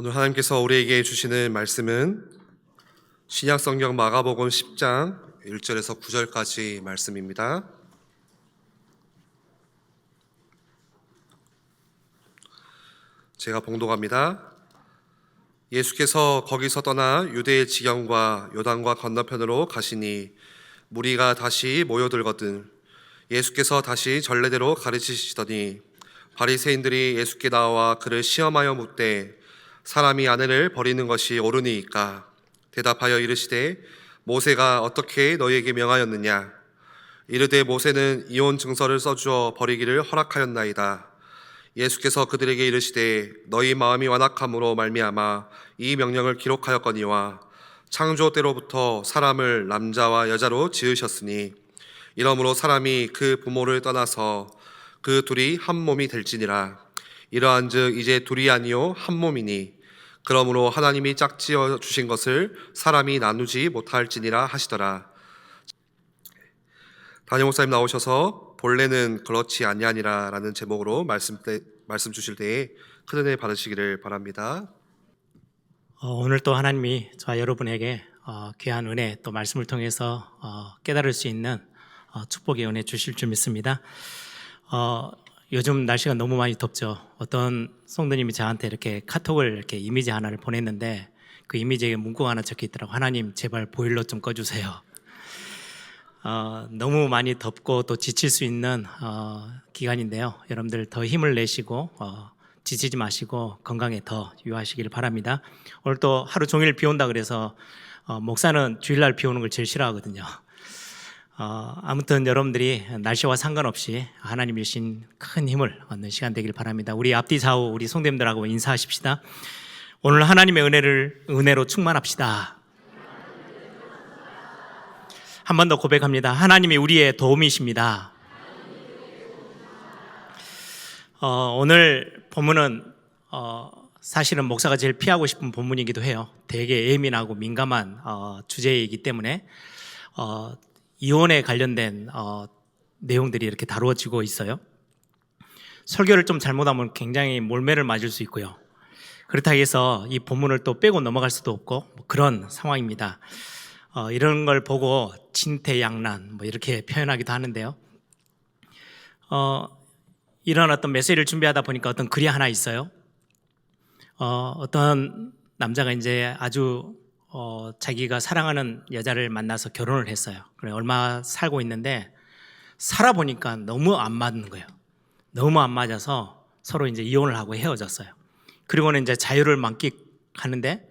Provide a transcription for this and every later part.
오늘 하나님께서 우리에게 주시는 말씀은 신약성경 마가복음 10장 1절에서 9절까지 말씀입니다. 제가 봉독합니다. 예수께서 거기서 떠나 유대의 지경과 요단과 건너편으로 가시니 무리가 다시 모여들거든 예수께서 다시 전례대로 가르치시더니 바리새인들이 예수께 나와 그를 시험하여 묻되 사람이 아내를 버리는 것이 옳으니이까? 대답하여 이르시되 모세가 어떻게 너희에게 명하였느냐? 이르되 모세는 이혼 증서를 써주어 버리기를 허락하였나이다. 예수께서 그들에게 이르시되 너희 마음이 완악함으로 말미암아 이 명령을 기록하였거니와 창조 때로부터 사람을 남자와 여자로 지으셨으니 이러므로 사람이 그 부모를 떠나서 그 둘이 한 몸이 될지니라. 이러한즉 이제 둘이 아니요 한 몸이니 그러므로 하나님이 짝지어 주신 것을 사람이 나누지 못할지니라 하시더라. 담임 목사님 나오셔서 본래는 그렇지 아니하니라 라는 제목으로 말씀 주실 때에 큰 은혜 받으시기를 바랍니다. 오늘 또 하나님이 저와 여러분에게 귀한 은혜 또 말씀을 통해서 깨달을 수 있는 축복의 은혜 주실 줄 믿습니다. 요즘 날씨가 너무 많이 덥죠. 어떤 성도님이 저한테 이렇게 카톡을 이렇게 이미지 하나를 보냈는데 그 이미지에 문구가 하나 적혀 있더라고요. 하나님 제발 보일러 좀 꺼주세요. 너무 많이 덥고 또 지칠 수 있는 기간인데요. 여러분들 더 힘을 내시고 지치지 마시고 건강에 더 유의하시길 바랍니다. 오늘 또 하루 종일 비 온다 그래서 목사는 주일날 비 오는 걸 제일 싫어하거든요. 아무튼 여러분들이 날씨와 상관없이 하나님이 주신 큰 힘을 얻는 시간 되길 바랍니다. 우리 앞뒤 좌우 우리 성도님들하고 인사하십시다. 오늘 하나님의 은혜로 충만합시다. 한 번 더 고백합니다. 하나님이 우리의 도움이십니다. 오늘 본문은 사실은 목사가 제일 피하고 싶은 본문이기도 해요. 되게 예민하고 민감한 주제이기 때문에 이혼에 관련된 내용들이 이렇게 다루어지고 있어요. 설교를 좀 잘못하면 굉장히 몰매를 맞을 수 있고요. 그렇다고 해서 이 본문을 또 빼고 넘어갈 수도 없고 그런 상황입니다. 이런 걸 보고 진퇴양난 이렇게 표현하기도 하는데요. 이런 어떤 메시지를 준비하다 보니까 어떤 글이 하나 있어요. 어떤 남자가 이제 아주 자기가 사랑하는 여자를 만나서 결혼을 했어요. 그래 얼마 살고 있는데 살아보니까 너무 안 맞는 거예요. 너무 안 맞아서 서로 이제 이혼을 하고 헤어졌어요. 그리고는 이제 자유를 만끽하는데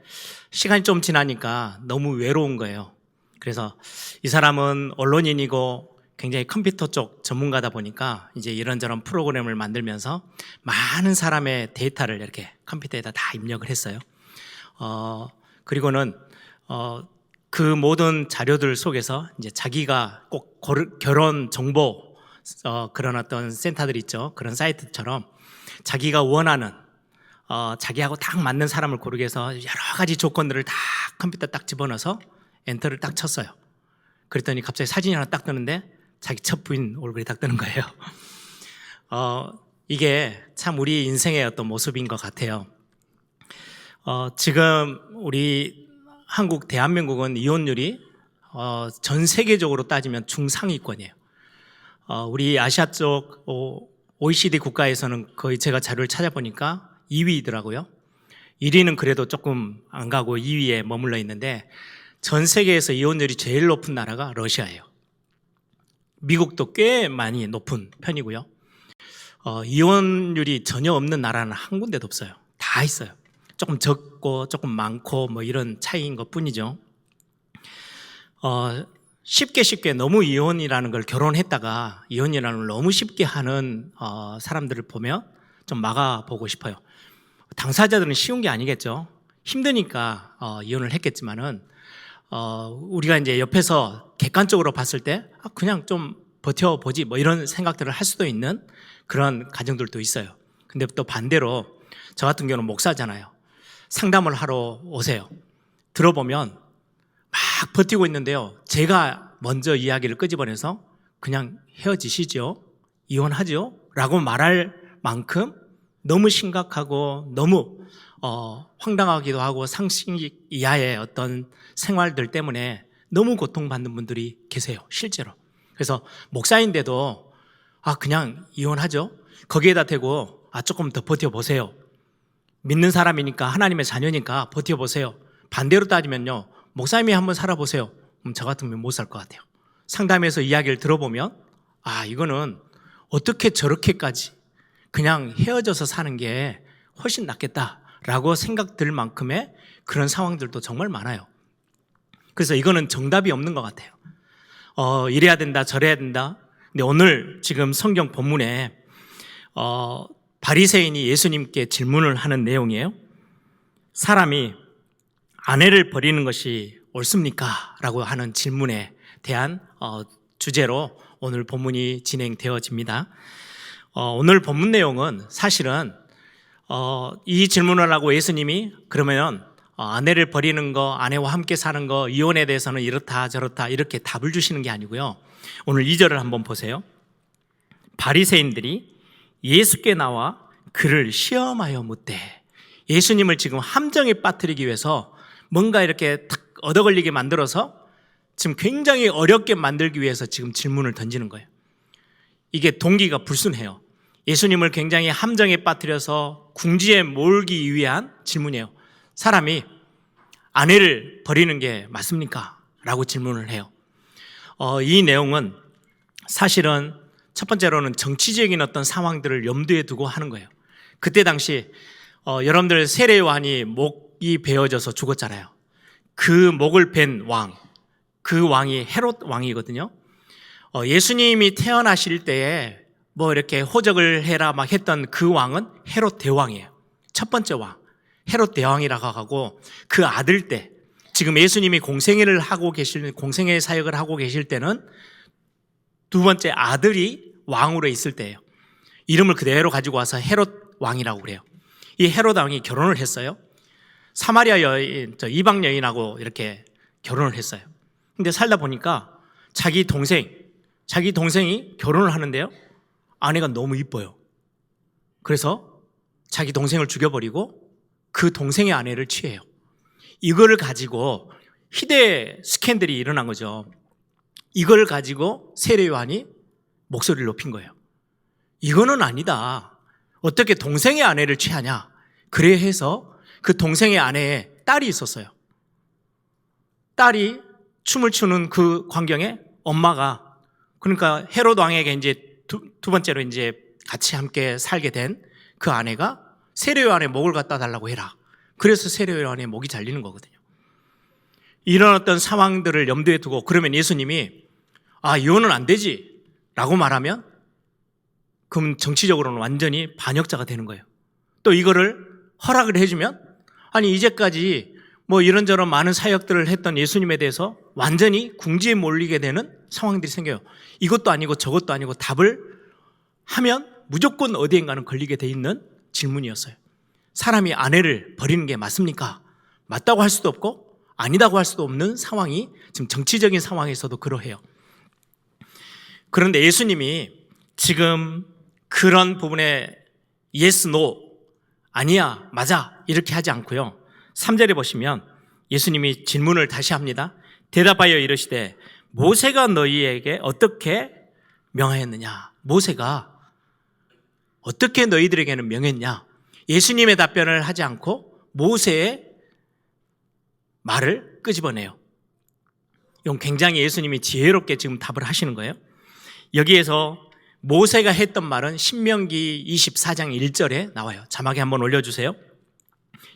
시간이 좀 지나니까 너무 외로운 거예요. 그래서 이 사람은 언론인이고 굉장히 컴퓨터 쪽 전문가다 보니까 이제 이런저런 프로그램을 만들면서 많은 사람의 데이터를 이렇게 컴퓨터에다 다 입력을 했어요. 그리고는 그 모든 자료들 속에서 이제 자기가 꼭 결혼 정보 그런 어떤 센터들 있죠. 그런 사이트처럼 자기가 원하는 자기하고 딱 맞는 사람을 고르게 해서 여러 가지 조건들을 다 컴퓨터 딱 집어넣어서 엔터를 딱 쳤어요. 그랬더니 갑자기 사진이 하나 딱 뜨는데 자기 첫 부인 얼굴이 딱 뜨는 거예요. 이게 참 우리 인생의 어떤 모습인 것 같아요. 지금 우리 한국, 대한민국은 이혼율이 전 세계적으로 따지면 중상위권이에요. 우리 아시아 쪽 OECD 국가에서는 거의 제가 자료를 찾아보니까 2위더라고요. 1위는 그래도 조금 안 가고 2위에 머물러 있는데 전 세계에서 이혼율이 제일 높은 나라가 러시아예요. 미국도 꽤 많이 높은 편이고요. 이혼율이 전혀 없는 나라는 한 군데도 없어요. 다 있어요. 조금 적고 조금 많고 이런 차이인 것 뿐이죠. 쉽게 너무 이혼이라는 걸 결혼했다가 이혼이라는 걸 너무 쉽게 하는 사람들을 보면 좀 막아보고 싶어요. 당사자들은 쉬운 게 아니겠죠. 힘드니까 이혼을 했겠지만은 우리가 이제 옆에서 객관적으로 봤을 때 그냥 좀 버텨보지 이런 생각들을 할 수도 있는 그런 가정들도 있어요. 근데 또 반대로 저 같은 경우는 목사잖아요. 상담을 하러 오세요. 들어보면 막 버티고 있는데요. 제가 먼저 이야기를 끄집어내서 그냥 헤어지시죠, 이혼하죠 라고 말할 만큼 너무 심각하고 너무 황당하기도 하고 상식 이하의 어떤 생활들 때문에 너무 고통받는 분들이 계세요, 실제로. 그래서 목사인데도 그냥 이혼하죠. 거기에다 대고 조금 더 버텨보세요. 믿는 사람이니까, 하나님의 자녀니까 버텨보세요. 반대로 따지면요, 목사님이 한번 살아보세요. 저 같으면 못 살 것 같아요. 상담해서 이야기를 들어보면 이거는 어떻게 저렇게까지 그냥 헤어져서 사는 게 훨씬 낫겠다라고 생각들 만큼의 그런 상황들도 정말 많아요. 그래서 이거는 정답이 없는 것 같아요. 이래야 된다, 저래야 된다. 근데 오늘 지금 성경 본문에 바리새인이 예수님께 질문을 하는 내용이에요. 사람이 아내를 버리는 것이 옳습니까? 라고 하는 질문에 대한 주제로 오늘 본문이 진행되어집니다. 오늘 본문 내용은 사실은 이 질문을 하고 예수님이 그러면 아내를 버리는 거, 아내와 함께 사는 거, 이혼에 대해서는 이렇다 저렇다 이렇게 답을 주시는 게 아니고요. 오늘 2절을 한번 보세요. 바리새인들이 예수께 나와 그를 시험하여 묻되, 예수님을 지금 함정에 빠뜨리기 위해서 뭔가 이렇게 탁 얻어걸리게 만들어서 지금 굉장히 어렵게 만들기 위해서 지금 질문을 던지는 거예요. 이게 동기가 불순해요. 예수님을 굉장히 함정에 빠뜨려서 궁지에 몰기 위한 질문이에요. 사람이 아내를 버리는 게 맞습니까? 라고 질문을 해요. 이 내용은 사실은 첫 번째로는 정치적인 어떤 상황들을 염두에 두고 하는 거예요. 그때 당시 여러분들 세례 요한이 목이 베어져서 죽었잖아요. 그 목을 벤 왕, 그 왕이 헤롯 왕이거든요. 예수님이 태어나실 때에 뭐 이렇게 호적을 해라 막 했던 그 왕은 헤롯 대왕이에요. 첫 번째 왕, 헤롯 대왕이라고 하고, 그 아들 때, 지금 예수님이 공생애를 하고 계실, 공생애 사역을 하고 계실 때는 두 번째 아들이 왕으로 있을 때예요. 이름을 그대로 가지고 와서 헤롯 왕이라고 그래요. 이 헤롯 왕이 결혼을 했어요. 사마리아 여인, 이방 여인하고 이렇게 결혼을 했어요. 근데 살다 보니까 자기 동생이 결혼을 하는데요, 아내가 너무 이뻐요. 그래서 자기 동생을 죽여버리고 그 동생의 아내를 취해요. 이거를 가지고 희대 스캔들이 일어난 거죠. 이걸 가지고 세례 요한이 목소리를 높인 거예요. 이거는 아니다. 어떻게 동생의 아내를 취하냐. 그래 해서 그 동생의 아내에 딸이 있었어요. 딸이 춤을 추는 그 광경에 엄마가, 그러니까 헤롯 왕에게 이제 두 번째로 이제 같이 함께 살게 된 그 아내가 세례 요한의 목을 갖다 달라고 해라. 그래서 세례 요한의 목이 잘리는 거거든요. 이런 어떤 상황들을 염두에 두고, 그러면 예수님이 이혼은 안 되지 라고 말하면 그럼 정치적으로는 완전히 반역자가 되는 거예요. 또 이거를 허락을 해주면, 아니 이제까지 뭐 이런저런 많은 사역들을 했던 예수님에 대해서 완전히 궁지에 몰리게 되는 상황들이 생겨요. 이것도 아니고 저것도 아니고 답을 하면 무조건 어디엔가는 걸리게 돼 있는 질문이었어요. 사람이 아내를 버리는 게 맞습니까? 맞다고 할 수도 없고 아니다고 할 수도 없는 상황이 지금 정치적인 상황에서도 그러해요. 그런데 예수님이 지금 그런 부분에 yes, no, 아니야, 맞아 이렇게 하지 않고요. 3절에 보시면 예수님이 질문을 다시 합니다. 대답하여 이르시되 모세가 너희에게 어떻게 명하였느냐. 모세가 어떻게 너희들에게는 명했냐. 예수님의 답변을 하지 않고 모세의 말을 끄집어내요. 이건 굉장히 예수님이 지혜롭게 지금 답을 하시는 거예요. 여기에서 모세가 했던 말은 신명기 24장 1절에 나와요. 자막에 한번 올려주세요.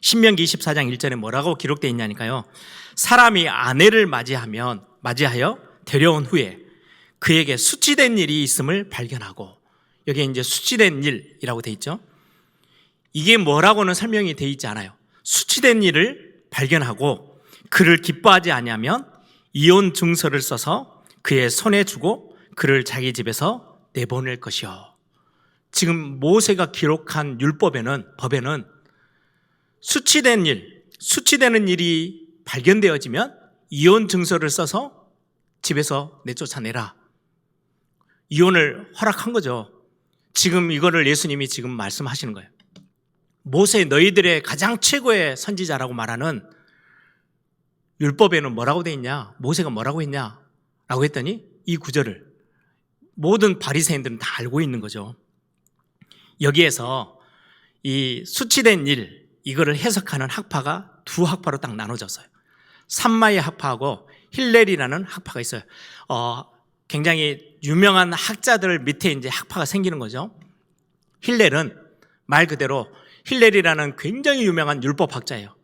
신명기 24장 1절에 뭐라고 기록되어 있냐니까요. 사람이 아내를 맞이하여 데려온 후에 그에게 수치된 일이 있음을 발견하고, 여기에 이제 수치된 일이라고 돼 있죠. 이게 뭐라고는 설명이 돼 있지 않아요. 수치된 일을 발견하고 그를 기뻐하지 아니하면 이혼 증서를 써서 그의 손에 주고 그를 자기 집에서 내보낼 것이요. 지금 모세가 기록한 법에는 수치되는 일이 발견되어지면 이혼 증서를 써서 집에서 내쫓아내라. 이혼을 허락한 거죠. 지금 이거를 예수님이 지금 말씀하시는 거예요. 모세 너희들의 가장 최고의 선지자라고 말하는 율법에는 뭐라고 돼 있냐? 모세가 뭐라고 했냐? 라고 했더니 이 구절을 모든 바리새인들은 다 알고 있는 거죠. 여기에서 이 수치된 일, 이거를 해석하는 학파가 두 학파로 딱 나눠졌어요. 삼마의 학파하고 힐렐이라는 학파가 있어요. 굉장히 유명한 학자들 밑에 이제 학파가 생기는 거죠. 힐렐은 말 그대로 힐렐이라는 굉장히 유명한 율법학자예요.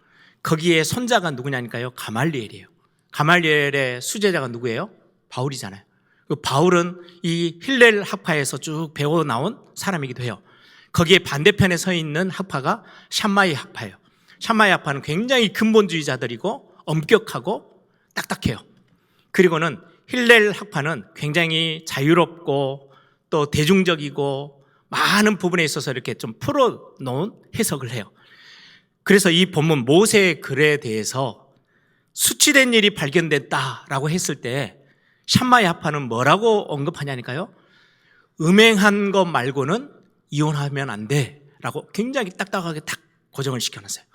거기에 손자가 누구냐니까요? 가말리엘이에요. 가말리엘의 수제자가 누구예요? 바울이잖아요. 그 바울은 이 힐렐 학파에서 쭉 배워 나온 사람이기도 해요. 거기에 반대편에 서 있는 학파가 샴마이 학파예요. 샴마이 학파는 굉장히 근본주의자들이고 엄격하고 딱딱해요. 그리고는 힐렐 학파는 굉장히 자유롭고 또 대중적이고 많은 부분에 있어서 이렇게 좀 풀어놓은 해석을 해요. 그래서 이 본문 모세의 글에 대해서 수치된 일이 발견됐다라고 했을 때 샴마이 학파는 뭐라고 언급하냐니까요? 음행한 것 말고는 이혼하면 안 돼라고 굉장히 딱딱하게 딱 고정을 시켜놨어요.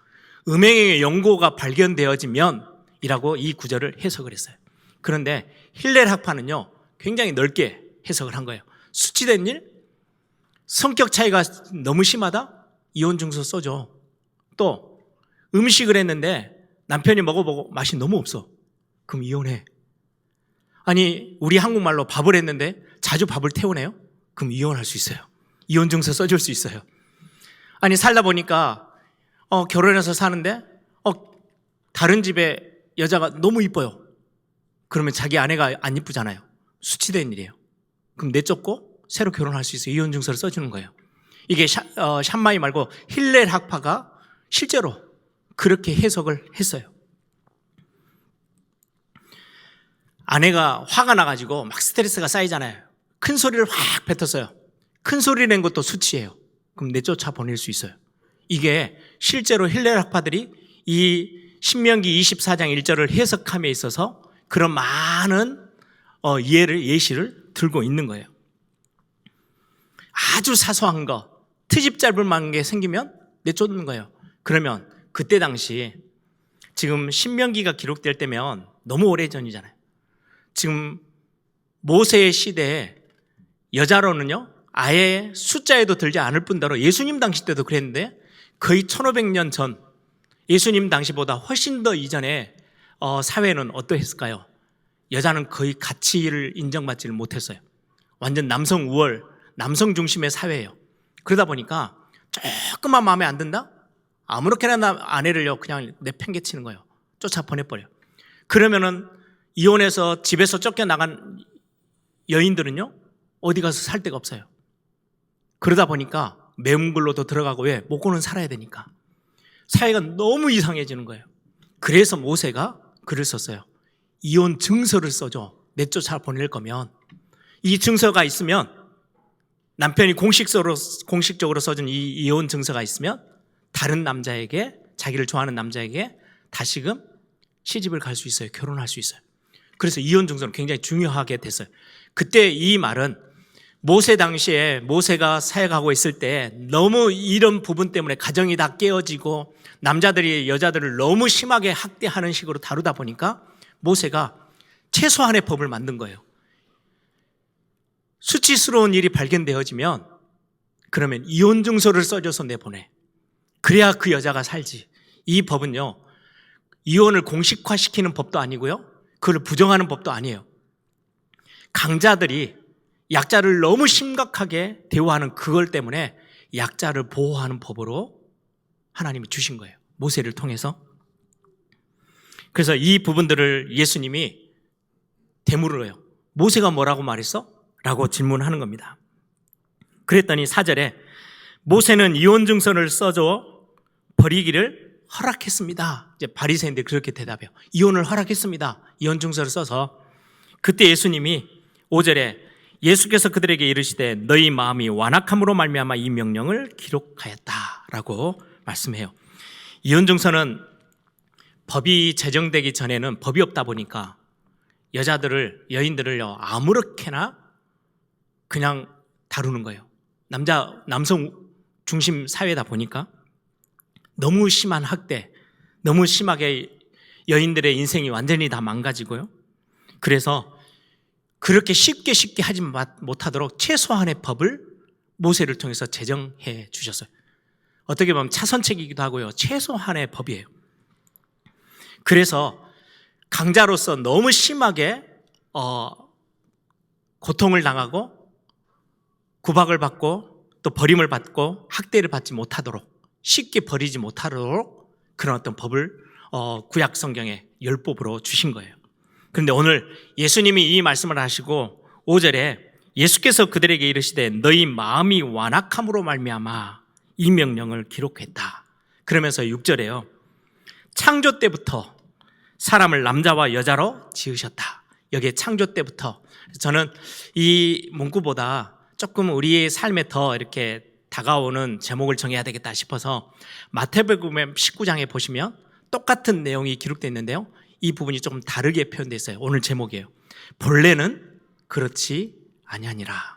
음행의 연고가 발견되어지면 이라고 이 구절을 해석을 했어요. 그런데 힐렐 학파는요 굉장히 넓게 해석을 한 거예요. 수치된 일? 성격 차이가 너무 심하다? 이혼 증서 써줘. 또 음식을 했는데 남편이 먹어보고 맛이 너무 없어. 그럼 이혼해. 아니 우리 한국말로 밥을 했는데 자주 밥을 태우네요. 그럼 이혼할 수 있어요. 이혼 증서 써줄 수 있어요. 아니 살다 보니까 결혼해서 사는데 다른 집에 여자가 너무 이뻐요. 그러면 자기 아내가 안 이쁘잖아요. 수치된 일이에요. 그럼 내쫓고 새로 결혼할 수 있어요. 이혼 증서를 써주는 거예요. 이게 샴마이 말고 힐렐 학파가 실제로 그렇게 해석을 했어요. 아내가 화가 나가지고 막 스트레스가 쌓이잖아요. 큰 소리를 확 뱉었어요. 큰 소리 낸 것도 수치예요. 그럼 내쫓아 보낼 수 있어요. 이게 실제로 힐렐 학파들이 이 신명기 24장 1절을 해석함에 있어서 그런 많은 예시를 들고 있는 거예요. 아주 사소한 거, 트집 짧을 만한 게 생기면 내쫓는 거예요. 그러면 그때 당시 지금 신명기가 기록될 때면 너무 오래전이잖아요. 지금 모세의 시대에 여자로는요 아예 숫자에도 들지 않을 뿐더러 예수님 당시 때도 그랬는데 거의 1500년 전 예수님 당시보다 훨씬 더 이전에 사회는 어떠했을까요? 여자는 거의 가치를 인정받지를 못했어요. 완전 남성 우월, 남성 중심의 사회예요. 그러다 보니까 조금만 마음에 안 든다? 아무렇게나 아내를요 그냥 내팽개치는 거예요. 쫓아 보내버려요. 그러면은 이혼해서 집에서 쫓겨나간 여인들은요 어디 가서 살 데가 없어요. 그러다 보니까 매운글로도 들어가고 왜? 먹고는 살아야 되니까. 사회가 너무 이상해지는 거예요. 그래서 모세가 글을 썼어요. 이혼 증서를 써줘. 내쫓아 보낼 거면. 이 증서가 있으면 남편이 공식적으로 써준 이 이혼 증서가 있으면 다른 남자에게 자기를 좋아하는 남자에게 다시금 시집을 갈 수 있어요. 결혼할 수 있어요. 그래서 이혼 증서는 굉장히 중요하게 됐어요. 그때 이 말은 모세 당시에 모세가 사역하고 있을 때 너무 이런 부분 때문에 가정이 다 깨어지고 남자들이 여자들을 너무 심하게 학대하는 식으로 다루다 보니까 모세가 최소한의 법을 만든 거예요. 수치스러운 일이 발견되어지면 그러면 이혼 증서를 써줘서 내보내. 그래야 그 여자가 살지. 이 법은요 이혼을 공식화시키는 법도 아니고요 그걸 부정하는 법도 아니에요. 강자들이 약자를 너무 심각하게 대우하는 그걸 때문에 약자를 보호하는 법으로 하나님이 주신 거예요. 모세를 통해서. 그래서 이 부분들을 예수님이 되물어요. 모세가 뭐라고 말했어? 라고 질문하는 겁니다. 그랬더니 4절에 모세는 이혼 증서를 써줘 버리기를 허락했습니다. 이제 바리새인들이 그렇게 대답해요. 이혼을 허락했습니다. 이혼 증서를 써서. 그때 예수님이 5절에 예수께서 그들에게 이르시되 너희 마음이 완악함으로 말미암아 이 명령을 기록하였다라고 말씀해요. 이혼 증서는 법이 제정되기 전에는 법이 없다 보니까 여인들을요 아무렇게나 그냥 다루는 거예요. 남성 중심 사회다 보니까. 너무 심한 학대, 너무 심하게 여인들의 인생이 완전히 다 망가지고요. 그래서 그렇게 쉽게 하지 못하도록 최소한의 법을 모세를 통해서 제정해 주셨어요. 어떻게 보면 차선책이기도 하고요. 최소한의 법이에요. 그래서 강자로서 너무 심하게 고통을 당하고 구박을 받고 또 버림을 받고 학대를 받지 못하도록, 쉽게 버리지 못하도록 그런 어떤 법을 구약 성경에 율법으로 주신 거예요. 그런데 오늘 예수님이 이 말씀을 하시고 5절에 예수께서 그들에게 이르시되 너희 마음이 완악함으로 말미암아 이 명령을 기록했다. 그러면서 6절에요. 창조 때부터 사람을 남자와 여자로 지으셨다. 여기에 창조 때부터. 저는 이 문구보다 조금 우리의 삶에 더 이렇게 다가오는 제목을 정해야 되겠다 싶어서 마태복음 19장에 보시면 똑같은 내용이 기록되어 있는데요. 이 부분이 조금 다르게 표현되어 있어요. 오늘 제목이에요. 본래는 그렇지 아니하니라.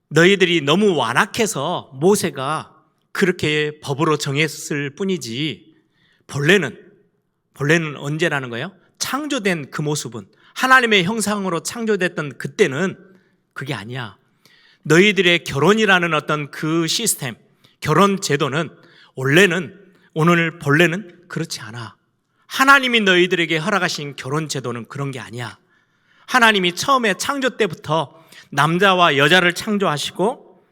너희들이 너무 완악해서 모세가 그렇게 법으로 정했을 뿐이지 본래는 언제라는 거예요? 창조된 그 모습은, 하나님의 형상으로 창조됐던 그때는 그게 아니야. 너희들의 결혼이라는 어떤 그 시스템, 결혼 제도는 오늘 본래는 그렇지 않아. 하나님이 너희들에게 허락하신 결혼 제도는 그런 게 아니야. 하나님이 처음에 창조 때부터 남자와 여자를 창조하시고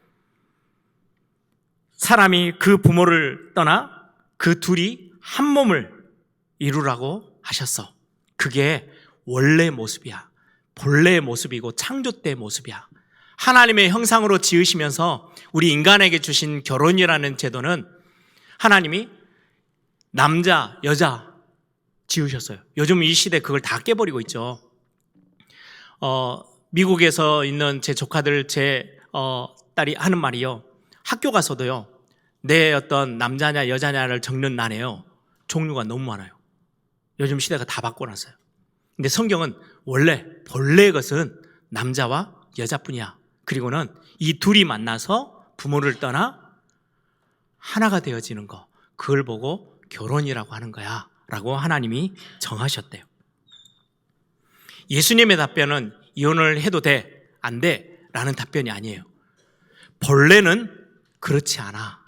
사람이 그 부모를 떠나 그 둘이 한 몸을 이루라고 하셨어. 그게 원래 모습이야. 본래의 모습이고 창조 때의 모습이야. 하나님의 형상으로 지으시면서 우리 인간에게 주신 결혼이라는 제도는 하나님이 남자, 여자 지으셨어요. 요즘 이 시대 그걸 다 깨버리고 있죠. 미국에서 있는 제 조카들, 제 딸이 하는 말이요. 학교 가서도요, 내 어떤 남자냐 여자냐를 적는 난에요, 종류가 너무 많아요. 요즘 시대가 다 바꿔놨어요. 근데 성경은 본래의 것은 남자와 여자뿐이야. 그리고는 이 둘이 만나서 부모를 떠나 하나가 되어지는 거, 그걸 보고 결혼이라고 하는 거야 라고 하나님이 정하셨대요. 예수님의 답변은 이혼을 해도 돼, 안 돼 라는 답변이 아니에요. 본래는 그렇지 않아.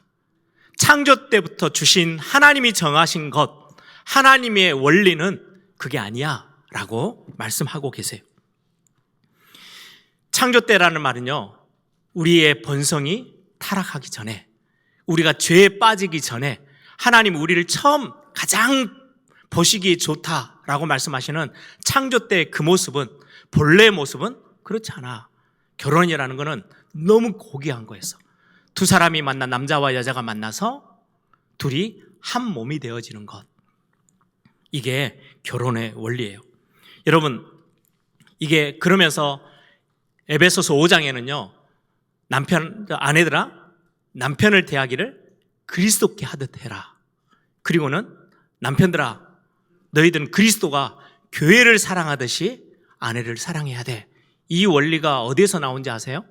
창조 때부터 주신 하나님이 정하신 것, 하나님의 원리는 그게 아니야 라고 말씀하고 계세요. 창조 때라는 말은요, 우리의 본성이 타락하기 전에, 우리가 죄에 빠지기 전에 하나님 우리를 처음 가장 보시기에 좋다라고 말씀하시는 창조 때의 그 모습은, 본래의 모습은 그렇지 않아. 결혼이라는 거는 너무 고귀한 거였어. 두 사람이 만나, 남자와 여자가 만나서 둘이 한 몸이 되어지는 것, 이게 결혼의 원리예요. 여러분, 이게 그러면서 에베소서 5장에는요 아내들아 남편을 대하기를 그리스도께 하듯 해라. 그리고는 남편들아 너희들은 그리스도가 교회를 사랑하듯이 아내를 사랑해야 돼. 이 원리가 어디에서 나온지 아세요?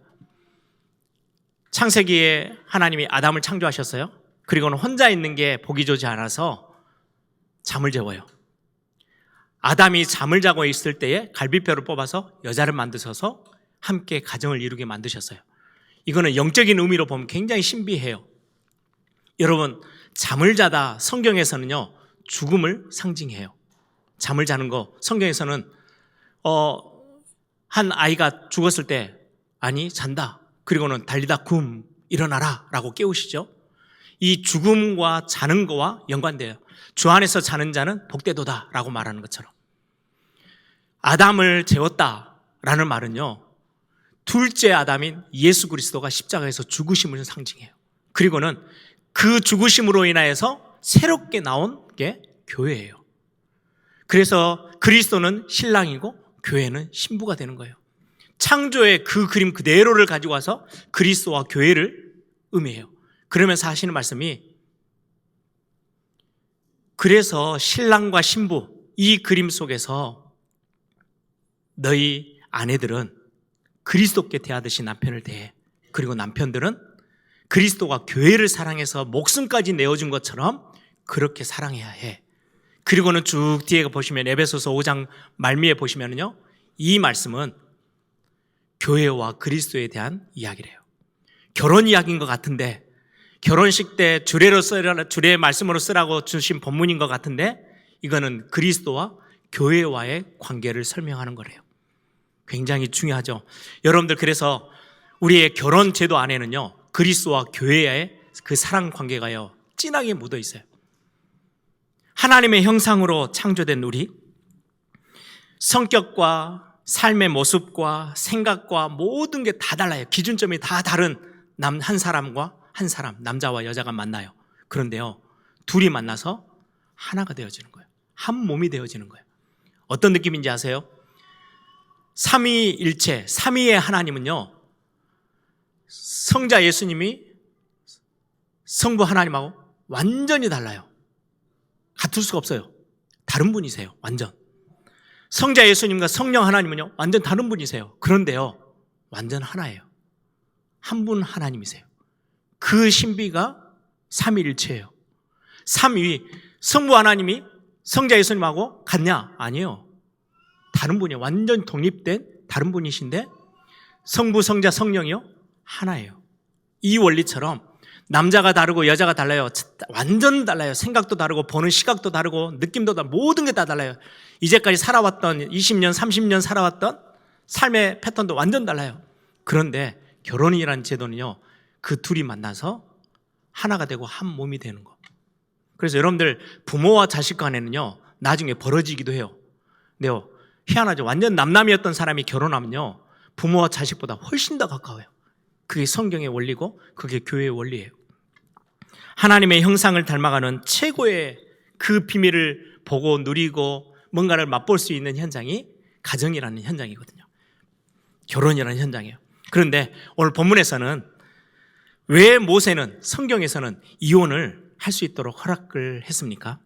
창세기에 하나님이 아담을 창조하셨어요. 그리고는 혼자 있는 게 보기 좋지 않아서 잠을 재워요. 아담이 잠을 자고 있을 때에 갈비뼈를 뽑아서 여자를 만드셔서 함께 가정을 이루게 만드셨어요. 이거는 영적인 의미로 보면 굉장히 신비해요. 여러분, 잠을 자다 성경에서는요 죽음을 상징해요. 잠을 자는 거, 성경에서는 한 아이가 죽었을 때 아니 잔다, 그리고는 달리다 굼 일어나라 라고 깨우시죠. 이 죽음과 자는 거와 연관돼요. 주 안에서 자는 자는 복되도다 라고 말하는 것처럼, 아담을 재웠다라는 말은요 둘째 아담인 예수 그리스도가 십자가에서 죽으심을 상징해요. 그리고는 그 죽으심으로 인하여서 새롭게 나온 게 교회예요. 그래서 그리스도는 신랑이고 교회는 신부가 되는 거예요. 창조의 그 그림 그대로를 가지고 와서 그리스도와 교회를 의미해요. 그러면서 하시는 말씀이, 그래서 신랑과 신부, 이 그림 속에서 너희 아내들은 그리스도께 대하듯이 남편을 대해. 그리고 남편들은 그리스도가 교회를 사랑해서 목숨까지 내어준 것처럼 그렇게 사랑해야 해. 그리고는 쭉 뒤에 보시면 에베소서 5장 말미에 보시면요, 이 말씀은 교회와 그리스도에 대한 이야기래요. 결혼 이야기인 것 같은데, 결혼식 때 주례의 말씀으로 쓰라고 주신 본문인 것 같은데, 이거는 그리스도와 교회와의 관계를 설명하는 거래요. 굉장히 중요하죠. 여러분들, 그래서 우리의 결혼 제도 안에는요, 그리스도와 교회의 그 사랑 관계가요, 진하게 묻어 있어요. 하나님의 형상으로 창조된 우리, 성격과 삶의 모습과 생각과 모든 게 다 달라요. 기준점이 다 다른 한 사람과 한 사람, 남자와 여자가 만나요. 그런데요, 둘이 만나서 하나가 되어지는 거예요. 한 몸이 되어지는 거예요. 어떤 느낌인지 아세요? 삼위일체, 삼위의 하나님은요, 성자 예수님이 성부 하나님하고 완전히 달라요. 같을 수가 없어요. 다른 분이세요. 완전. 성자 예수님과 성령 하나님은요, 완전 다른 분이세요. 그런데요, 완전 하나예요. 한 분 하나님이세요. 그 신비가 삼위일체예요. 삼위, 성부 하나님이 성자 예수님하고 같냐? 아니에요. 다른 분이에요. 완전 독립된 다른 분이신데, 성부, 성자, 성령이요, 하나예요. 이 원리처럼 남자가 다르고 여자가 달라요. 완전 달라요. 생각도 다르고 보는 시각도 다르고 느낌도 다르고 모든 게 다 달라요. 이제까지 살아왔던 20년, 30년 살아왔던 삶의 패턴도 완전 달라요. 그런데 결혼이라는 제도는요, 그 둘이 만나서 하나가 되고 한 몸이 되는 거. 그래서 여러분들, 부모와 자식 간에는요, 나중에 벌어지기도 해요. 근데요, 희한하죠. 완전 남남이었던 사람이 결혼하면요, 부모와 자식보다 훨씬 더 가까워요. 그게 성경의 원리고 그게 교회의 원리예요. 하나님의 형상을 닮아가는 최고의 그 비밀을 보고 누리고 뭔가를 맛볼 수 있는 현장이 가정이라는 현장이거든요. 결혼이라는 현장이에요. 그런데 오늘 본문에서는 왜 모세는, 성경에서는 이혼을 할 수 있도록 허락을 했습니까?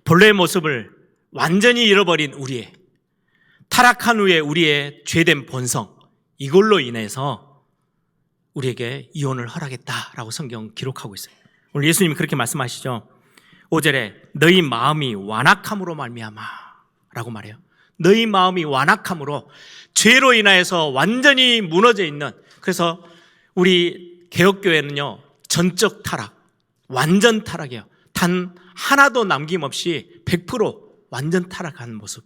본래의 모습을 완전히 잃어버린 우리의, 타락한 후에 우리의 죄된 본성, 이걸로 인해서 우리에게 이혼을 허락했다라고 성경 기록하고 있어요. 오늘 예수님이 그렇게 말씀하시죠. 5절에 너희 마음이 완악함으로 말미암아 라고 말해요. 너희 마음이 완악함으로, 죄로 인하여서 완전히 무너져 있는, 그래서 우리 개혁교회는요, 전적 타락, 완전 타락이에요. 단 하나도 남김없이 100% 완전 타락한 모습,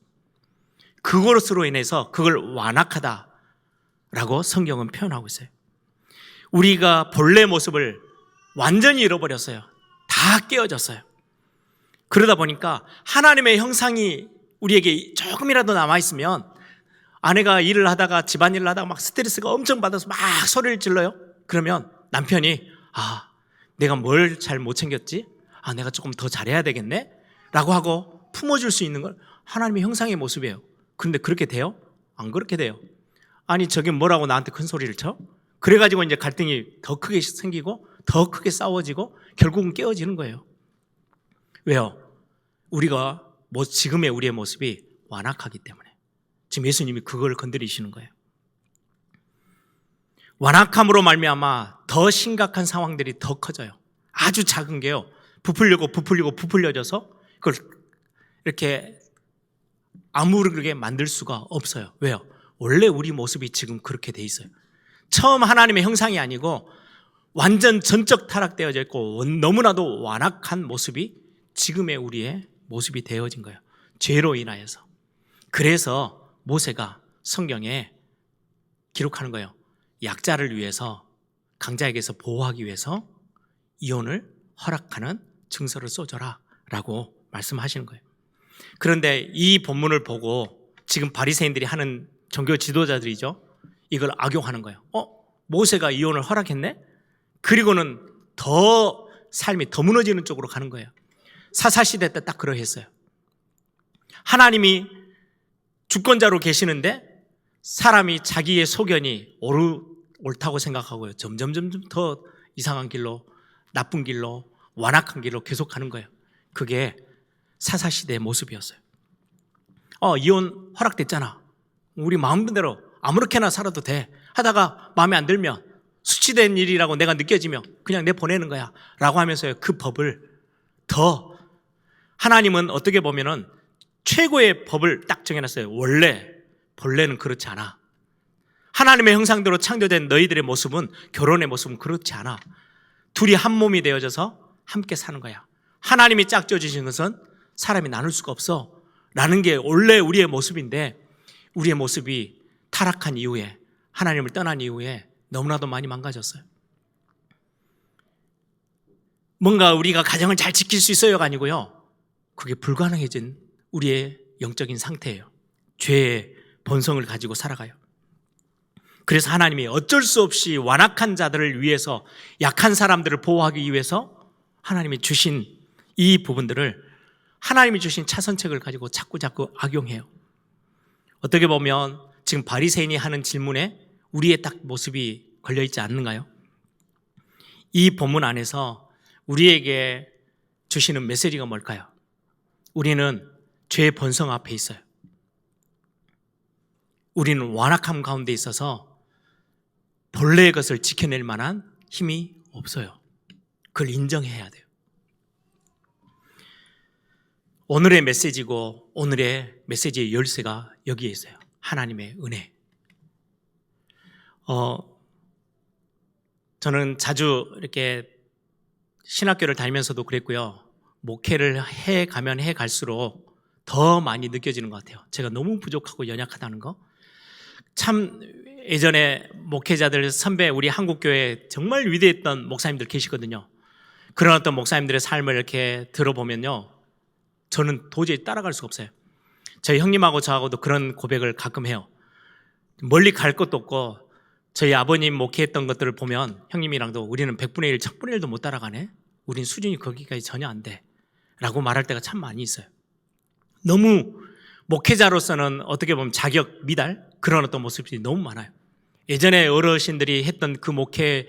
그것으로 인해서 그걸 완악하다라고 성경은 표현하고 있어요. 우리가 본래 모습을 완전히 잃어버렸어요. 다 깨어졌어요. 그러다 보니까 하나님의 형상이 우리에게 조금이라도 남아있으면, 아내가 일을 하다가 집안일을 하다가 막 스트레스가 엄청 받아서 막 소리를 질러요. 그러면 남편이 내가 뭘 잘 못 챙겼지? 내가 조금 더 잘해야 되겠네? 라고 하고 품어줄 수 있는 걸 하나님의 형상의 모습이에요. 그런데 그렇게 돼요? 안 그렇게 돼요. 아니, 저게 뭐라고 나한테 큰 소리를 쳐? 그래가지고 이제 갈등이 더 크게 생기고 더 크게 싸워지고 결국은 깨어지는 거예요. 왜요? 우리가 지금의 우리의 모습이 완악하기 때문에. 지금 예수님이 그걸 건드리시는 거예요. 완악함으로 말미암아 더 심각한 상황들이 더 커져요. 아주 작은 게요, 부풀려져서 그걸 이렇게 아무르게 만들 수가 없어요. 왜요? 원래 우리 모습이 지금 그렇게 돼 있어요. 처음 하나님의 형상이 아니고 완전 전적 타락되어져 있고 너무나도 완악한 모습이 지금의 우리의 모습이 되어진 거예요. 죄로 인하여서. 그래서 모세가 성경에 기록하는 거예요. 약자를 위해서, 강자에게서 보호하기 위해서 이혼을 허락하는 증서를 써줘라 라고 말씀하시는 거예요. 그런데 이 본문을 보고 지금 바리새인들이 하는 종교 지도자들이죠, 이걸 악용하는 거예요. 모세가 이혼을 허락했네? 그리고는 더 삶이 더 무너지는 쪽으로 가는 거예요. 사사시대 때 딱 그러했어요. 하나님이 주권자로 계시는데 사람이 자기의 소견이 옳다고 생각하고요, 점점 더 이상한 길로, 나쁜 길로, 완악한 길로 계속 가는 거예요. 그게 사사시대의 모습이었어요. 이혼 허락됐잖아, 우리 마음대로 아무렇게나 살아도 돼 하다가 마음에 안 들면 수치된 일이라고 내가 느껴지면 그냥 내보내는 거야 라고 하면서요, 그 법을 더, 하나님은 어떻게 보면은 최고의 법을 딱 정해놨어요. 원래 본래는 그렇지 않아. 하나님의 형상대로 창조된 너희들의 모습은, 결혼의 모습은 그렇지 않아. 둘이 한 몸이 되어져서 함께 사는 거야. 하나님이 짝지어 주신 것은 사람이 나눌 수가 없어 라는 게 원래 우리의 모습인데, 우리의 모습이 타락한 이후에, 하나님을 떠난 이후에 너무나도 많이 망가졌어요. 뭔가 우리가 가정을 잘 지킬 수 있어요가 아니고요, 그게 불가능해진 우리의 영적인 상태예요. 죄의 본성을 가지고 살아가요. 그래서 하나님이 어쩔 수 없이 완악한 자들을 위해서, 약한 사람들을 보호하기 위해서 하나님이 주신 이 부분들을, 하나님이 주신 차선책을 가지고 자꾸 악용해요. 어떻게 보면 지금 바리새인이 하는 질문에 우리의 딱 모습이 걸려있지 않는가요? 이 본문 안에서 우리에게 주시는 메시지가 뭘까요? 우리는 죄의 본성 앞에 있어요. 우리는 완악함 가운데 있어서 본래의 것을 지켜낼 만한 힘이 없어요. 그걸 인정해야 돼요. 오늘의 메시지고, 오늘의 메시지의 열쇠가 여기에 있어요. 하나님의 은혜. 저는 자주 이렇게 신학교를 다니면서도 그랬고요, 목회를 해가면 해갈수록 더 많이 느껴지는 것 같아요. 제가 너무 부족하고 연약하다는 거. 참 예전에 목회자들, 선배, 우리 한국교회 정말 위대했던 목사님들 계시거든요. 그런 어떤 목사님들의 삶을 이렇게 들어보면요, 저는 도저히 따라갈 수가 없어요. 저희 형님하고 저하고도 그런 고백을 가끔 해요. 멀리 갈 것도 없고, 저희 아버님 목회했던 것들을 보면 형님이랑도 우리는 100분의 1, 1000분의 1도 못 따라가네? 우린 수준이 거기까지 전혀 안 돼 라고 말할 때가 참 많이 있어요. 너무 목회자로서는 어떻게 보면 자격 미달, 그런 어떤 모습들이 너무 많아요. 예전에 어르신들이 했던 그 목회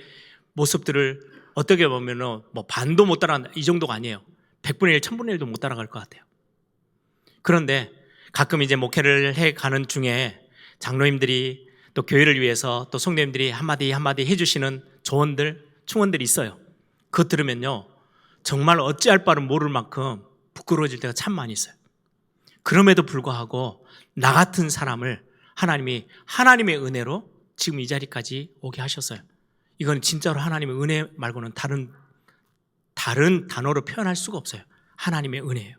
모습들을 어떻게 보면 뭐 반도 못 따라간다, 이 정도가 아니에요. 100분의 1, 1000분의 1도 못 따라갈 것 같아요. 그런데 가끔 이제 목회를 해 가는 중에 장로님들이 또 교회를 위해서 또 성도님들이 한마디 해주시는 조언들, 충언들이 있어요. 그것 들으면요, 정말 어찌할 바를 모를 만큼 부끄러워질 때가 참 많이 있어요. 그럼에도 불구하고 나 같은 사람을 하나님이 하나님의 은혜로 지금 이 자리까지 오게 하셨어요. 이건 진짜로 하나님의 은혜 말고는 다른 단어로 표현할 수가 없어요. 하나님의 은혜예요.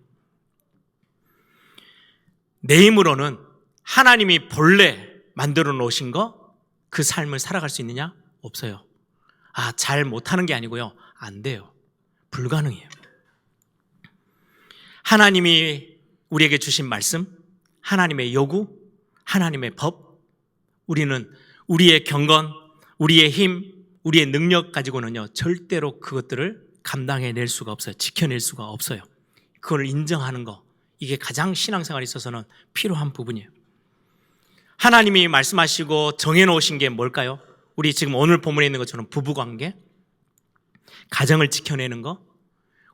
내 힘으로는 하나님이 본래 만들어 놓으신 거, 그 삶을 살아갈 수 있느냐? 없어요. 잘 못하는 게 아니고요, 안 돼요. 불가능해요. 하나님이 우리에게 주신 말씀, 하나님의 요구, 하나님의 법, 우리는 우리의 경건, 우리의 힘, 우리의 능력 가지고는요, 절대로 그것들을 감당해낼 수가 없어요. 지켜낼 수가 없어요. 그걸 인정하는 거, 이게 가장 신앙생활에 있어서는 필요한 부분이에요. 하나님이 말씀하시고 정해놓으신 게 뭘까요? 우리 지금 오늘 본문에 있는 것처럼 부부관계, 가정을 지켜내는 거,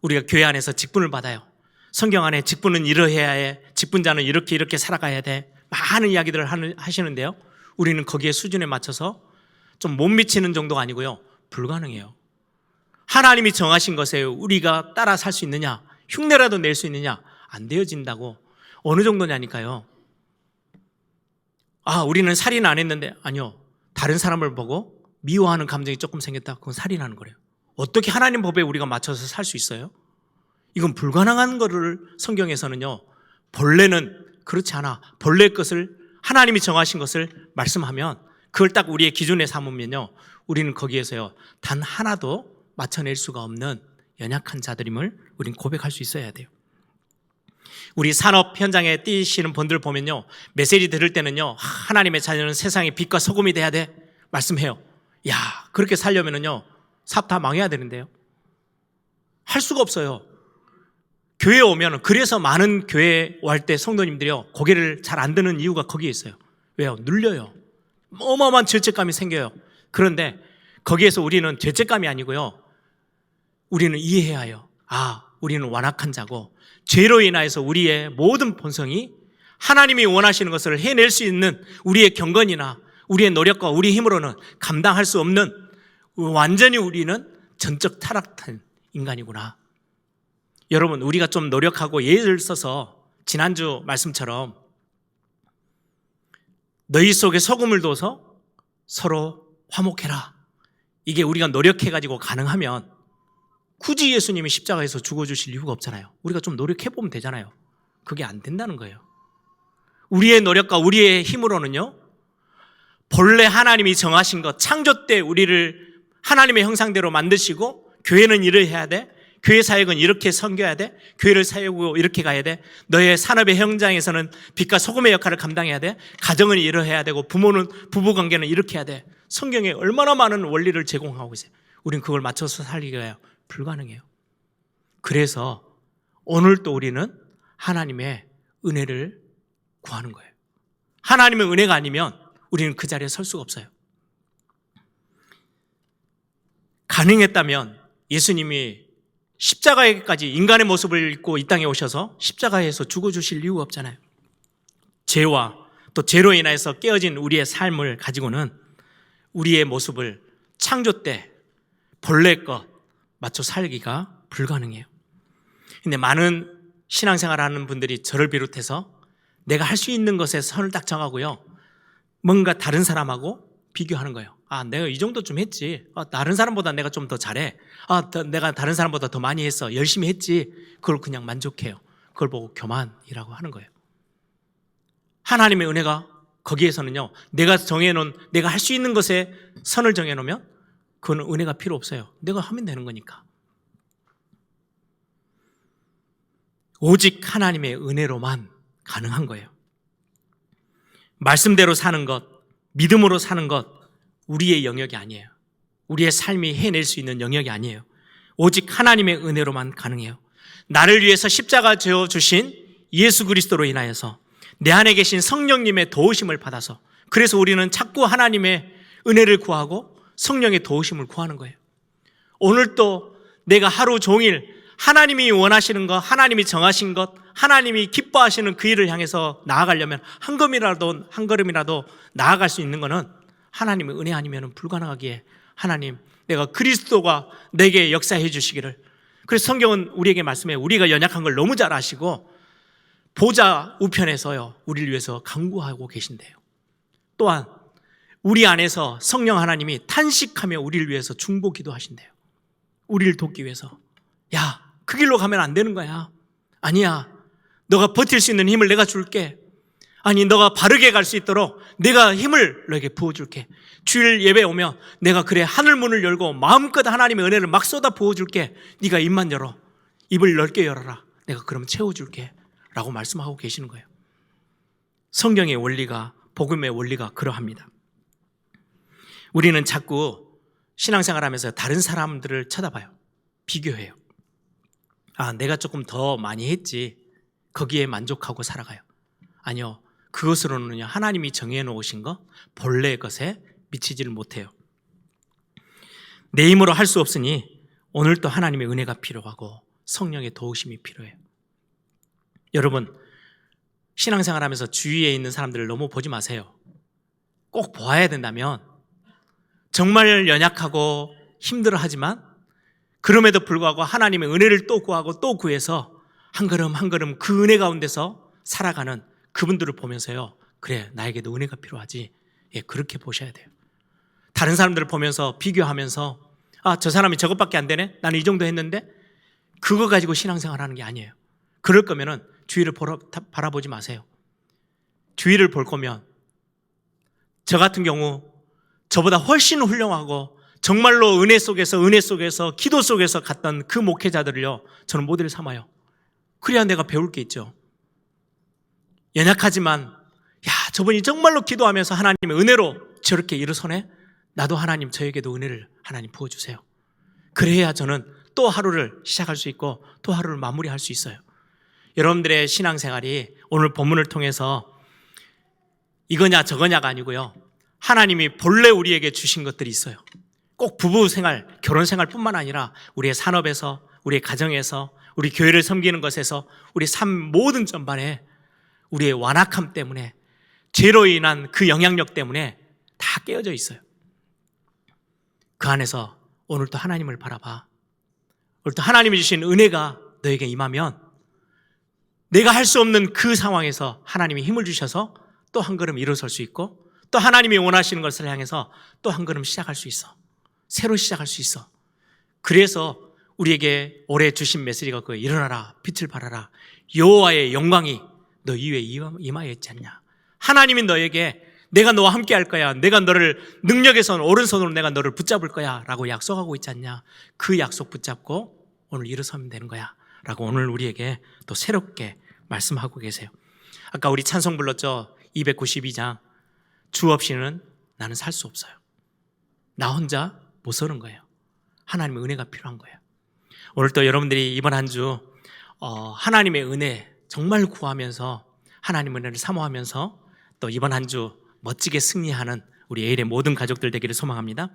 우리가 교회 안에서 직분을 받아요. 성경 안에 직분은 이러해야 해, 직분자는 이렇게 살아가야 돼, 많은 이야기들을 하시는데요, 우리는 거기에 수준에 맞춰서 좀 못 미치는 정도가 아니고요, 불가능해요. 하나님이 정하신 것에 우리가 따라 살 수 있느냐, 흉내라도 낼 수 있느냐, 안 되어진다고. 어느 정도냐니까요. 우리는 살인 안 했는데, 아니요, 다른 사람을 보고 미워하는 감정이 조금 생겼다, 그건 살인하는 거래요. 어떻게 하나님 법에 우리가 맞춰서 살 수 있어요? 이건 불가능한 거를 성경에서는요, 본래는 그렇지 않아, 본래 것을, 하나님이 정하신 것을 말씀하면 그걸 딱 우리의 기준에 삼으면요, 우리는 거기에서요 단 하나도 맞춰낼 수가 없는 연약한 자들임을 우리는 고백할 수 있어야 돼요. 우리 산업 현장에 뛰시는 분들 보면요, 메시지 들을 때는요, 하나님의 자녀는 세상의 빛과 소금이 돼야 돼 말씀해요. 그렇게 살려면은요, 사업 다 망해야 되는데요, 할 수가 없어요. 교회에 오면, 그래서 많은 교회에 올 때 성도님들이요, 고개를 잘 안 드는 이유가 거기에 있어요. 왜요? 눌려요. 어마어마한 죄책감이 생겨요. 그런데 거기에서 우리는 죄책감이 아니고요, 우리는 이해해야 해요. 우리는 완악한 자고, 죄로 인하여서 우리의 모든 본성이 하나님이 원하시는 것을 해낼 수 있는 우리의 경건이나 우리의 노력과 우리의 힘으로는 감당할 수 없는 완전히 우리는 전적 타락한 인간이구나. 여러분, 우리가 좀 노력하고 예를 써서 지난주 말씀처럼 너희 속에 소금을 둬서 서로 화목해라. 이게 우리가 노력해가지고 가능하면 굳이 예수님이 십자가에서 죽어주실 이유가 없잖아요. 우리가 좀 노력해보면 되잖아요. 그게 안 된다는 거예요. 우리의 노력과 우리의 힘으로는요, 본래 하나님이 정하신 것, 창조 때 우리를 하나님의 형상대로 만드시고 교회는 일을 해야 돼. 교회 사역은 이렇게 섬겨야 돼. 교회를 사역으로 이렇게 가야 돼. 너의 산업의 현장에서는 빛과 소금의 역할을 감당해야 돼. 가정은 이러해야 되고 부모는 부부관계는 이렇게 해야 돼. 성경에 얼마나 많은 원리를 제공하고 있어요. 우리는 그걸 맞춰서 살기가 불가능해요. 그래서 오늘 또 우리는 하나님의 은혜를 구하는 거예요. 하나님의 은혜가 아니면 우리는 그 자리에 설 수가 없어요. 가능했다면 예수님이 십자가에까지 인간의 모습을 입고 이 땅에 오셔서 십자가에서 죽어주실 이유가 없잖아요. 죄와 또 죄로 인해서 깨어진 우리의 삶을 가지고는 우리의 모습을 창조 때 본래 것 맞춰 살기가 불가능해요. 근데 많은 신앙생활을 하는 분들이 저를 비롯해서 내가 할 수 있는 것에 선을 딱 정하고요, 뭔가 다른 사람하고 비교하는 거예요. 내가 이 정도 좀 했지. 다른 사람보다 내가 좀 더 잘해. 내가 다른 사람보다 더 많이 했어. 열심히 했지. 그걸 그냥 만족해요. 그걸 보고 교만이라고 하는 거예요. 하나님의 은혜가 거기에서는요, 내가 정해놓은, 내가 할 수 있는 것에 선을 정해놓으면 그건 은혜가 필요 없어요. 내가 하면 되는 거니까. 오직 하나님의 은혜로만 가능한 거예요. 말씀대로 사는 것, 믿음으로 사는 것, 우리의 영역이 아니에요. 우리의 삶이 해낼 수 있는 영역이 아니에요. 오직 하나님의 은혜로만 가능해요. 나를 위해서 십자가 지어 주신 예수 그리스도로 인하여서 내 안에 계신 성령님의 도우심을 받아서, 그래서 우리는 자꾸 하나님의 은혜를 구하고 성령의 도우심을 구하는 거예요. 오늘 또 내가 하루 종일 하나님이 원하시는 것, 하나님이 정하신 것, 하나님이 기뻐하시는 그 일을 향해서 나아가려면 한 걸음이라도 나아갈 수 있는 것은 하나님의 은혜 아니면 불가능하기에, 하나님, 내가 그리스도가 내게 역사해 주시기를. 그래서 성경은 우리에게 말씀해, 우리가 연약한 걸 너무 잘 아시고 보좌 우편에서요, 우리를 위해서 간구하고 계신대요. 또한 우리 안에서 성령 하나님이 탄식하며 우리를 위해서 중보 기도하신대요. 우리를 돕기 위해서. 야, 그 길로 가면 안 되는 거야. 아니야, 너가 버틸 수 있는 힘을 내가 줄게. 아니, 너가 바르게 갈 수 있도록 내가 힘을 너에게 부어줄게. 주일 예배 오면 내가 그래 하늘 문을 열고 마음껏 하나님의 은혜를 막 쏟아 부어줄게. 네가 입만 열어. 입을 넓게 열어라. 내가 그러면 채워줄게. 라고 말씀하고 계시는 거예요. 성경의 원리가, 복음의 원리가 그러합니다. 우리는 자꾸 신앙생활하면서 다른 사람들을 쳐다봐요. 비교해요. 내가 조금 더 많이 했지. 거기에 만족하고 살아가요. 아니요. 그것으로는요, 하나님이 정해놓으신 것, 본래의 것에 미치지를 못해요. 내 힘으로 할 수 없으니 오늘 또 하나님의 은혜가 필요하고 성령의 도우심이 필요해요. 여러분, 신앙생활하면서 주위에 있는 사람들을 너무 보지 마세요. 꼭 보아야 된다면 정말 연약하고 힘들어하지만 그럼에도 불구하고 하나님의 은혜를 또 구하고 또 구해서 한 걸음 한 걸음 그 은혜 가운데서 살아가는 그분들을 보면서요, 그래, 나에게도 은혜가 필요하지. 그렇게 보셔야 돼요. 다른 사람들을 보면서 비교하면서 저 사람이 저것밖에 안 되네? 나는 이 정도 했는데? 그거 가지고 신앙생활 하는 게 아니에요. 그럴 거면은 주위를 바라보지 마세요. 주위를 볼 거면 저 같은 경우 저보다 훨씬 훌륭하고 정말로 은혜 속에서 기도 속에서 갔던 그 목회자들을요, 저는 모델을 삼아요. 그래야 내가 배울 게 있죠. 연약하지만 저분이 정말로 기도하면서 하나님의 은혜로 저렇게 일어서네? 나도 하나님, 저에게도 은혜를 하나님 부어주세요. 그래야 저는 또 하루를 시작할 수 있고 또 하루를 마무리할 수 있어요. 여러분들의 신앙생활이 오늘 본문을 통해서 이거냐 저거냐가 아니고요, 하나님이 본래 우리에게 주신 것들이 있어요. 꼭 부부생활, 결혼생활뿐만 아니라 우리의 산업에서, 우리의 가정에서, 우리 교회를 섬기는 것에서, 우리 삶 모든 전반에 우리의 완악함 때문에, 죄로 인한 그 영향력 때문에 다 깨어져 있어요. 그 안에서 오늘도 하나님을 바라봐. 오늘도 하나님이 주신 은혜가 너에게 임하면 내가 할 수 없는 그 상황에서 하나님이 힘을 주셔서 또 한 걸음 일어설 수 있고, 또 하나님이 원하시는 것을 향해서 또 한 걸음 시작할 수 있어. 새로 시작할 수 있어. 그래서 우리에게 올해 주신 메시지가 그 일어나라, 빛을 발하라. 여호와의 영광이 너 위에 임하여 있지 않냐. 하나님이 너에게 내가 너와 함께 할 거야. 내가 너를 능력에서 오른손으로 내가 너를 붙잡을 거야 라고 약속하고 있지 않냐. 그 약속 붙잡고 오늘 일어서면 되는 거야 라고 오늘 우리에게 또 새롭게 말씀하고 계세요. 아까 우리 찬송 불렀죠. 292장. 주 없이는 나는 살 수 없어요. 나 혼자 못 서는 거예요. 하나님의 은혜가 필요한 거예요. 오늘 또 여러분들이 이번 한 주 하나님의 은혜 정말 구하면서 하나님의 은혜를 사모하면서 또 이번 한 주 멋지게 승리하는 우리 에일의 모든 가족들 되기를 소망합니다.